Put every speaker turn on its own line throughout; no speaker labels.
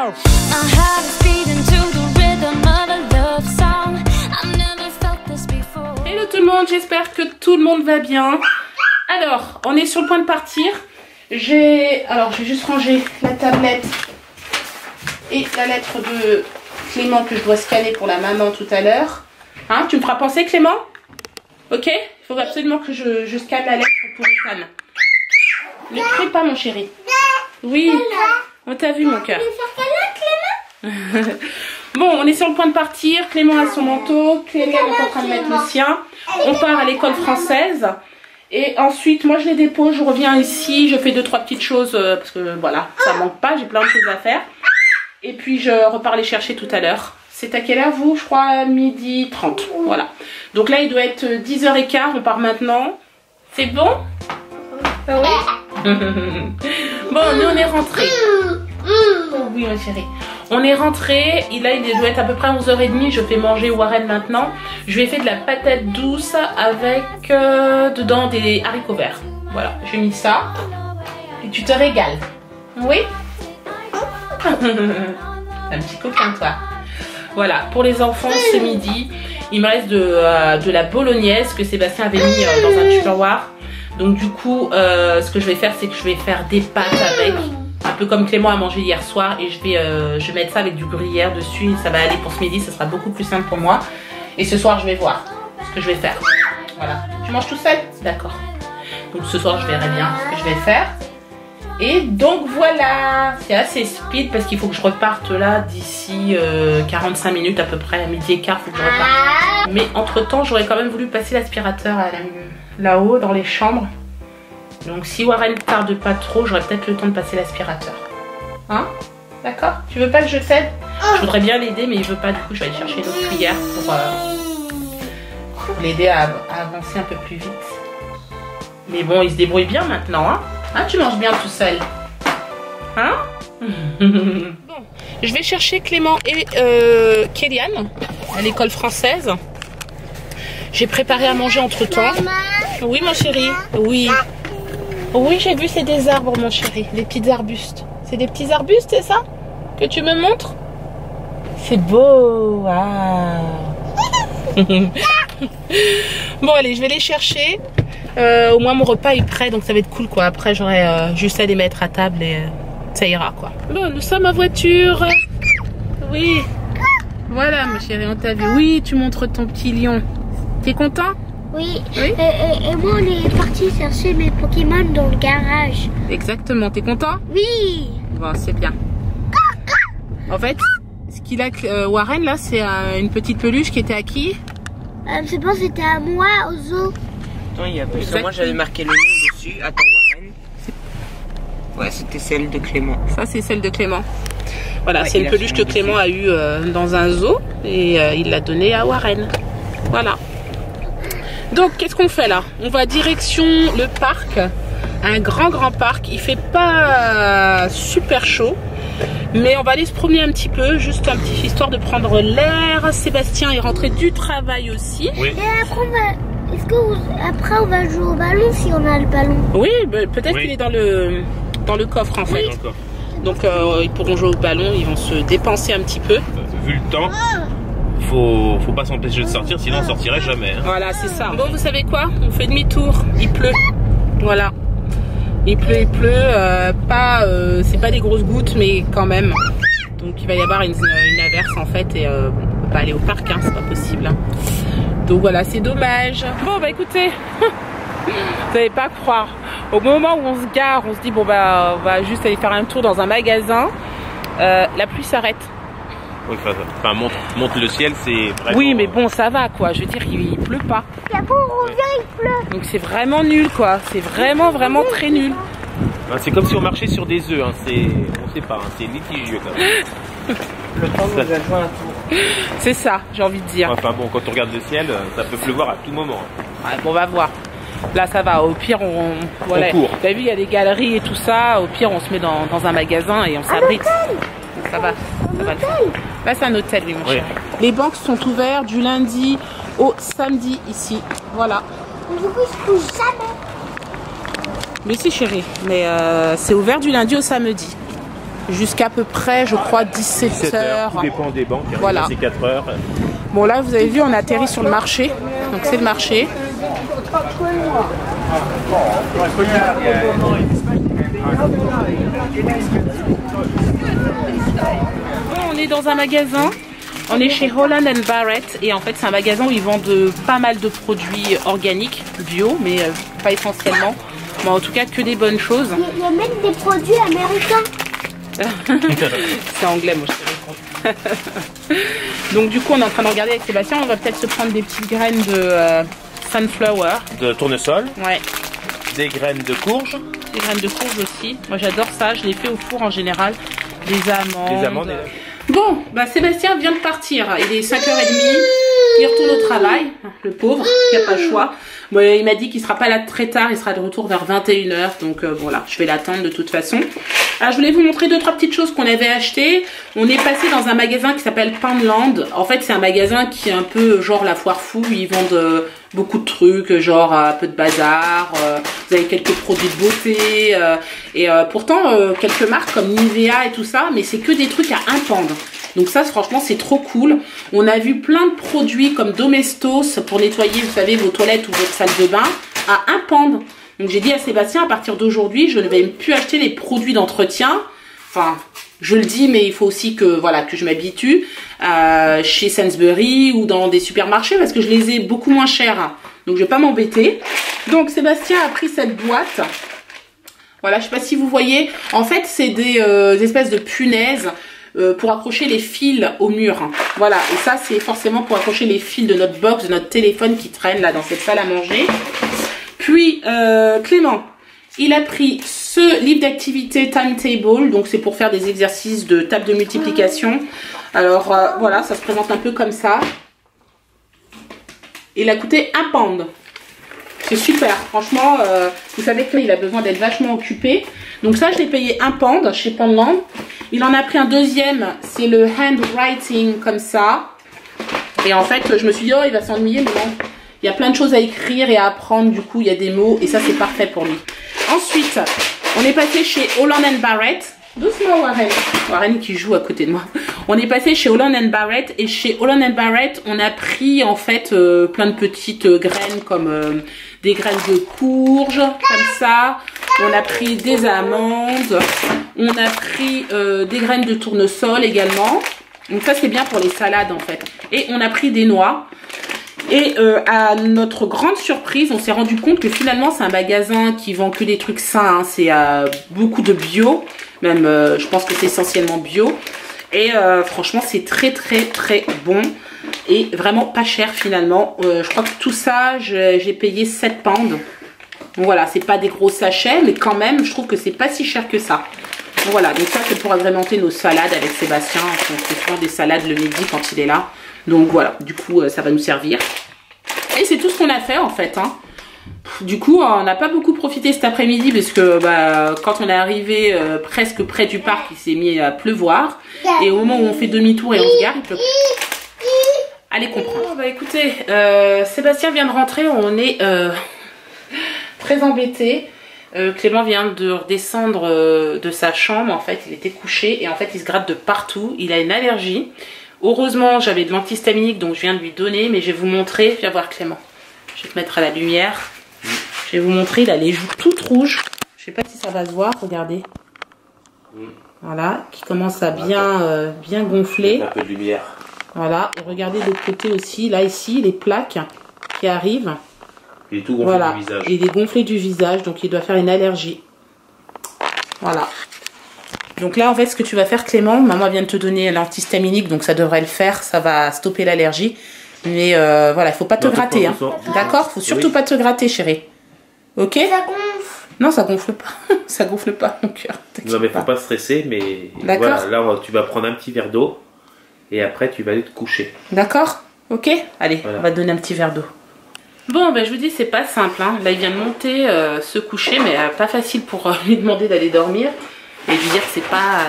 My heart is beating to the rhythm of a love song. I've never felt this before.
Hello tout le monde, j'espère que tout le monde va bien. Alors, on est sur le point de partir. Alors, je vais juste ranger la tablette et la lettre de Clément que je dois scanner pour la maman tout à l'heure. Hein, tu me feras penser, Clément? Ok? Il faut absolument que je scanne la lettre pour Ethan. Ne crie pas, mon chéri. Oui, on t'a vu, mon cœur. Bon, on est sur le point de partir. Clément a son manteau. Clément est en train de mettre le sien. On part à l'école française. Et ensuite, moi, je les dépose. Je reviens ici. Je fais 2-3 petites choses parce que voilà, ça manque pas. J'ai plein de choses à faire. Et puis, je repars les chercher tout à l'heure. C'est à quelle heure, vous? Je crois 12h30. Voilà. Donc là, il doit être 10h15. On part maintenant. C'est bon? Ah oui. Bon, nous, on est rentrés. Oh, oui, ma chérie. On est rentré, là il doit être à peu près 11h30, je fais manger Warren maintenant. Je lui ai fait de la patate douce avec dedans des haricots verts. Voilà, j'ai mis ça. Et tu te régales. Oui. Un petit coquin toi. Voilà, pour les enfants ce midi, il me reste de la bolognaise que Sébastien avait mis dans un tupperware. Donc du coup, ce que je vais faire, c'est que je vais faire des pâtes avec... Un peu comme Clément a mangé hier soir et je vais mettre ça avec du gruyère dessus et ça va aller pour ce midi, ça sera beaucoup plus simple pour moi. Et ce soir je vais voir ce que je vais faire. Voilà. Tu manges tout seul? D'accord. Donc ce soir je verrai bien ce que je vais faire. Et donc voilà, c'est assez speed parce qu'il faut que je reparte là d'ici 45 minutes à peu près, à 12h15, il faut que je reparte. Mais entre temps j'aurais quand même voulu passer l'aspirateur là-haut dans les chambres. Donc si Warren tarde pas trop, j'aurai peut-être le temps de passer l'aspirateur. Hein? D'accord? Tu veux pas que je t'aide? Je voudrais bien l'aider, mais il veut pas, du coup je vais aller chercher l'autre cuillère pour l'aider à avancer un peu plus vite. Mais bon, il se débrouille bien maintenant, hein? Hein, tu manges bien tout seul. Hein? Bon, je vais chercher Clément et Kéliane à l'école française. J'ai préparé à manger entre temps. Oui, mon chéri. Oui. Oui, j'ai vu, c'est des arbres, mon chéri. Des petits arbustes. C'est des petits arbustes, c'est ça? Que tu me montres? C'est beau. Wow. Bon, allez, je vais les chercher. Au moins, mon repas est prêt, donc ça va être cool, quoi. Après, j'aurai juste à les mettre à table et ça ira, quoi. Bon, nous sommes en voiture. Oui. Voilà, mon chéri, on t'a vu. Oui, tu montres ton petit lion. T'es content?
Oui, oui. Et moi on est parti chercher mes Pokémon dans le garage.
Exactement, t'es content?
Oui.
Bon, c'est bien. En fait, ce qu'il a, Warren là, c'est une petite peluche qui était à qui?
C'est bon, c'était à moi, au zoo.
Non, il y a plus. Moi j'avais marqué le nom dessus. Attends, Warren. Ouais, c'était celle de Clément.
Ça, c'est celle de Clément. Voilà,
ouais,
c'est une peluche que Clément a eue dans un zoo et il l'a donnée à Warren. Voilà. Donc qu'est-ce qu'on fait là? On va direction le parc, un grand parc. Il fait pas super chaud, mais on va aller se promener un petit peu, juste un petit histoire de prendre l'air. Sébastien est rentré du travail aussi. Oui.
Et après on va jouer au ballon si on a le ballon?
Oui, peut-être qu'il est dans le coffre en fait. Oui, dans le coffre. Donc ils pourront jouer au ballon, ils vont se dépenser un petit peu.
Vu le temps. Faut pas s'empêcher de sortir, sinon on sortirait jamais. Hein.
Voilà, c'est ça. Bon, vous savez quoi? On fait demi-tour. Il pleut. Voilà. Il pleut. C'est pas des grosses gouttes, mais quand même. Donc il va y avoir une averse en fait et on peut pas aller au parc, hein, c'est pas possible. Hein. Donc voilà, c'est dommage. Bon bah écoutez, vous n'allez pas croire. Au moment où on se gare, on se dit bon bah on va juste aller faire un tour dans un magasin. La pluie s'arrête.
Oui, enfin, monte le ciel, c'est vraiment...
Oui, mais bon, ça va, quoi. Je veux dire, il pleut pas.
Et après, on revient, il pleut.
Donc, c'est vraiment nul, quoi. C'est vraiment très nul.
C'est comme si on marchait sur des œufs, hein. On sait pas, hein. C'est litigieux, quand même.
Le temps nous a joué un tour.
C'est ça, j'ai envie de dire.
Enfin bon, quand on regarde le ciel, ça peut pleuvoir à tout moment.
Ouais, bon, on va voir. Là, ça va. Au pire, voilà.
On court.
T'as vu, il y a des galeries et tout ça. Au pire, on se met dans un magasin et on s'abrite. Ça va. Ça va le faire. Là, c'est un hôtel, oui, mon chéri. Les banques sont ouvertes du lundi au samedi ici. Voilà.
Du coup, ils se couchent jamais.
Mais si, chérie. Mais c'est ouvert du lundi au samedi. jusqu'à peu près, je crois, 17 heures.
Tout dépend des banques.
Voilà.
C'est 4 heures.
Bon, là, vous avez vu, on a atterri sur le marché. Donc, c'est le marché. On est dans un magasin. On est chez Holland & Barrett. Et en fait, c'est un magasin où ils vendent pas mal de produits organiques, bio, mais pas essentiellement. Mais en tout cas, que des bonnes choses.
Il y a même des produits américains.
C'est anglais, moi, je te Donc, du coup, on est en train de regarder avec Sébastien. On va peut-être se prendre des petites graines de sunflower.
De tournesol.
Ouais.
Des graines de courge.
Des graines de courge aussi. Moi, j'adore ça. Je les fais au four en général. Des amandes.
Des amandes.
Bon, bah Sébastien vient de partir. Il est 5h30. Il retourne au travail. Le pauvre, il n'a pas le choix. Bon, il m'a dit qu'il sera pas là très tard. Il sera de retour vers 21h. Donc voilà, je vais l'attendre de toute façon. Alors, je voulais vous montrer 2-3 petites choses qu'on avait achetées. On est passé dans un magasin qui s'appelle Poundland. En fait, c'est un magasin qui est un peu genre la foire fou. Ils vendent beaucoup de trucs, genre un peu de bazar. Vous avez quelques produits de beauté. Pourtant, quelques marques comme Nivea et tout ça. Mais c'est que des trucs à 1 pound. Donc ça, franchement, c'est trop cool. On a vu plein de produits comme Domestos pour nettoyer, vous savez, vos toilettes ou votre salle de bain à 1 pound. Donc j'ai dit à Sébastien, à partir d'aujourd'hui, je ne vais plus acheter les produits d'entretien. Enfin, je le dis, mais il faut aussi que, voilà, que je m'habitue chez Sainsbury ou dans des supermarchés parce que je les ai beaucoup moins chers. Donc je vais pas m'embêter. Donc Sébastien a pris cette boîte. Voilà, je sais pas si vous voyez. En fait, c'est des espèces de punaises pour accrocher les fils au mur. Voilà, et ça, c'est forcément pour accrocher les fils de notre box, de notre téléphone qui traîne là dans cette salle à manger. Puis, Clément, il a pris ce livre d'activité Timetable. Donc, c'est pour faire des exercices de table de multiplication. Alors, voilà, ça se présente un peu comme ça. Il a coûté 1 pound. C'est super. Franchement, vous savez qu'il a besoin d'être vachement occupé. Donc ça, je l'ai payé 1 pound chez Poundland. Il en a pris un deuxième. C'est le handwriting comme ça. Et en fait, je me suis dit, oh, il va s'ennuyer, mais non. Il y a plein de choses à écrire et à apprendre. Du coup, il y a des mots. Et ça, c'est parfait pour lui. Ensuite, on est passé chez Holland & Barrett. Doucement, Warren. Warren qui joue à côté de moi. On est passé chez Holland & Barrett. Et chez Holland & Barrett, on a pris en fait plein de petites graines comme des graines de courge, comme ça. On a pris des amandes. On a pris des graines de tournesol également. Donc ça, c'est bien pour les salades en fait. Et on a pris des noix. Et à notre grande surprise, on s'est rendu compte que finalement, c'est un magasin qui vend que des trucs sains. Hein. C'est beaucoup de bio. Même, je pense que c'est essentiellement bio. Et franchement, c'est très, très, très bon. Et vraiment pas cher finalement. Je crois que tout ça, j'ai payé 7 pounds. Donc voilà, c'est pas des gros sachets. Mais quand même, je trouve que c'est pas si cher que ça. Donc voilà, donc ça, c'est pour agrémenter nos salades avec Sébastien. On fait souvent des salades le midi quand il est là. Donc voilà, du coup, ça va nous servir. Et c'est tout ce qu'on a fait en fait. Hein. Du coup, on n'a pas beaucoup profité cet après-midi parce que quand on est arrivé presque près du parc, il s'est mis à pleuvoir. Et au moment où on fait demi-tour et on se gare, il pleut. Allez comprendre. Bah écoutez, Sébastien vient de rentrer, on est très embêtés. Clément vient de redescendre de sa chambre, en fait, il était couché et en fait il se gratte de partout, il a une allergie. Heureusement, j'avais de l'antihistaminique, donc je viens de lui donner, mais je vais vous montrer. Viens voir Clément. Je vais te mettre à la lumière. Je vais vous montrer, il a les joues toutes rouges. Je sais pas si ça va se voir, regardez. Voilà, qui commence à bien, bien gonfler.
Un peu de lumière.
Voilà, et regardez de l'autre côté aussi, là ici, les plaques qui arrivent.
Il est tout gonflé du visage.
Il est gonflé du visage, donc il doit faire une allergie. Voilà. Donc là, en fait, ce que tu vas faire, Clément, maman vient de te donner l'antihistaminique, donc ça devrait le faire, ça va stopper l'allergie. Mais voilà, il faut pas te gratter, hein. D'accord? Faut surtout pas te gratter, chérie. Ok?
Ça gonfle.
Non, ça gonfle pas. Ça gonfle pas, mon cœur.
Non, mais faut pas stresser, mais
voilà,
là, tu vas prendre un petit verre d'eau et après, tu vas aller te coucher.
D'accord? Ok? Allez,
voilà.
On va te donner un petit verre d'eau. Bon, ben je vous dis, c'est pas simple, hein. Là, il vient de monter, se coucher, mais pas facile pour lui demander d'aller dormir. Et lui dire que c'est pas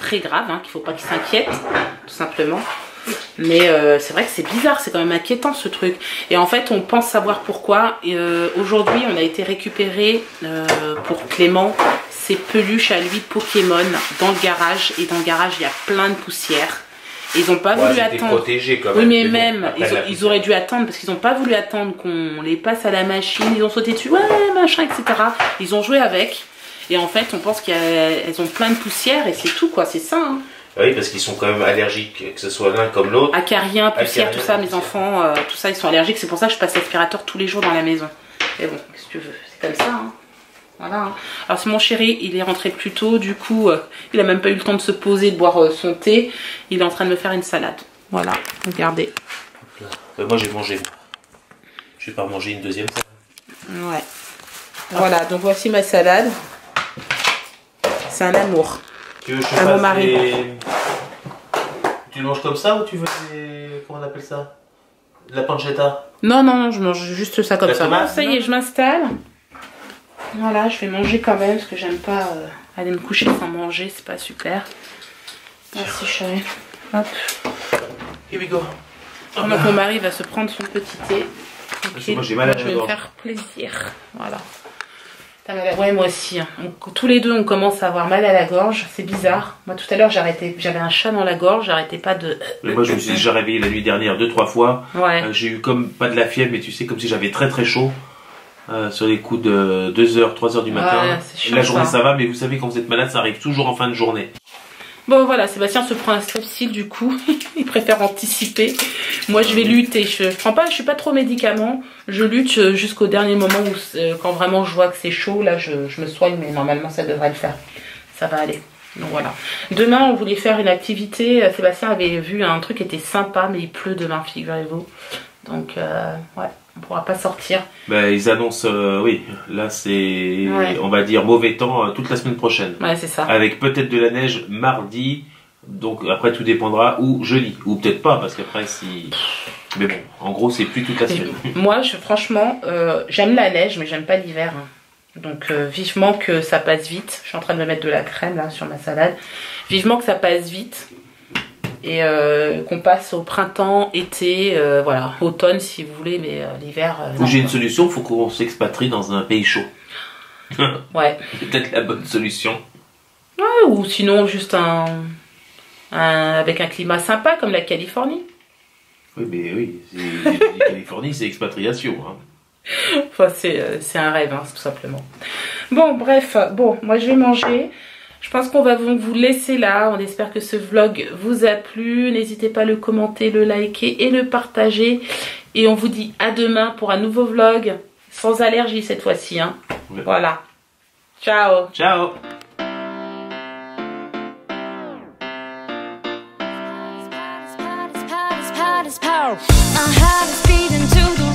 très grave, hein, qu'il faut pas qu'il s'inquiète, tout simplement. Mais c'est vrai que c'est bizarre, c'est quand même inquiétant ce truc. Et en fait, on pense savoir pourquoi. Aujourd'hui, on a été récupérer pour Clément ses peluches à lui Pokémon dans le garage. Et dans le garage, il y a plein de poussière. Et ils n'ont pas voulu attendre.
Protégé quand même.
Oui, mais même, ils auraient dû attendre parce qu'ils n'ont pas voulu attendre qu'on les passe à la machine. Ils ont sauté dessus, ouais, machin, etc. Ils ont joué avec. Et en fait, on pense qu'elles ont plein de poussière et c'est tout, quoi. C'est ça, hein.
Oui, parce qu'ils sont quand même allergiques, que ce soit l'un comme l'autre.
Acariens, poussière, tout ça, mes
poussière.
enfants, tout ça, ils sont allergiques. C'est pour ça que je passe l'aspirateur tous les jours dans la maison. Mais bon, qu'est-ce que tu veux, c'est comme ça, hein. Voilà. Hein. Alors, c'est mon chéri, il est rentré plus tôt, du coup, il a même pas eu le temps de se poser, de boire son thé. Il est en train de me faire une salade. Voilà, regardez.
Moi, j'ai mangé. Je vais pas manger une deuxième salade.
Ouais. Voilà, donc voici ma salade. C'est un amour.
Tu veux que je
À mon
fasse
mari.
Tu le manges comme ça ou tu veux des... Comment on appelle ça? De la pancetta?
Non, non, non, je mange juste ça comme
La
ça.
tomate,
Ça y est, je m'installe. Voilà, je vais manger quand même parce que j'aime pas aller me coucher sans manger, c'est pas super. Merci chérie. Hop.
Here we go.
Donc mon mari va se prendre son petit thé.
Parce que moi, j'ai mal à la
je vais me
gorge.
faire plaisir. Voilà. T'as mal à... Ouais, moi aussi. Hein. Tous les deux, on commence à avoir mal à la gorge. C'est bizarre. Moi, tout à l'heure, j'avais un chat dans la gorge. J'arrêtais pas de...
Mais moi, je me suis déjà réveillé la nuit dernière 2-3 fois.
Ouais.
J'ai eu comme, pas de la fièvre, mais tu sais, comme si j'avais très très chaud. Sur les coups de 2h, 3h du matin.
Ouais, c'est chiant,
la journée,
ça.
ça va, mais vous savez, quand vous êtes malade, ça arrive toujours en fin de journée.
Bon, voilà, Sébastien se prend un Strepsil, du coup. Il préfère anticiper. Moi, je vais lutter. Je suis pas trop médicament. Je lutte jusqu'au dernier moment où, quand vraiment je vois que c'est chaud, là, je me soigne, mais normalement, ça devrait le faire. Ça va aller. Donc voilà. Demain, on voulait faire une activité. Sébastien avait vu un truc qui était sympa, mais il pleut demain, figurez-vous. Donc, ouais, on pourra pas sortir.
Ben, ils annoncent, oui, là c'est,
Ouais.
on va dire, mauvais temps toute la semaine prochaine.
Ouais, c'est ça.
Avec peut-être de la neige mardi, donc après tout dépendra, ou jeudi, ou peut-être pas, parce qu'après si... Mais bon, en gros c'est plus toute la semaine.
Moi, franchement, j'aime la neige, mais j'aime pas l'hiver. Hein. Donc, vivement que ça passe vite. Je suis en train de me mettre de la crème là sur ma salade. Vivement que ça passe vite. Et qu'on passe au printemps, été, voilà, automne si vous voulez, mais l'hiver... non.
J'ai une solution, faut qu'on s'expatrie dans un pays chaud.
Ouais.
C'est peut-être la bonne solution.
Ouais, ou sinon juste avec un climat sympa comme la Californie.
Oui, mais oui, la Californie c'est expatriation. Hein.
Enfin, c'est un rêve, hein, tout simplement. Bon, bref, bon, moi je vais manger. Je pense qu'on va vous laisser là. On espère que ce vlog vous a plu. N'hésitez pas à le commenter, le liker et le partager. Et on vous dit à demain pour un nouveau vlog. Sans allergie cette fois-ci. Hein.
Ouais.
Voilà. Ciao.
Ciao.
Our heart is beating to the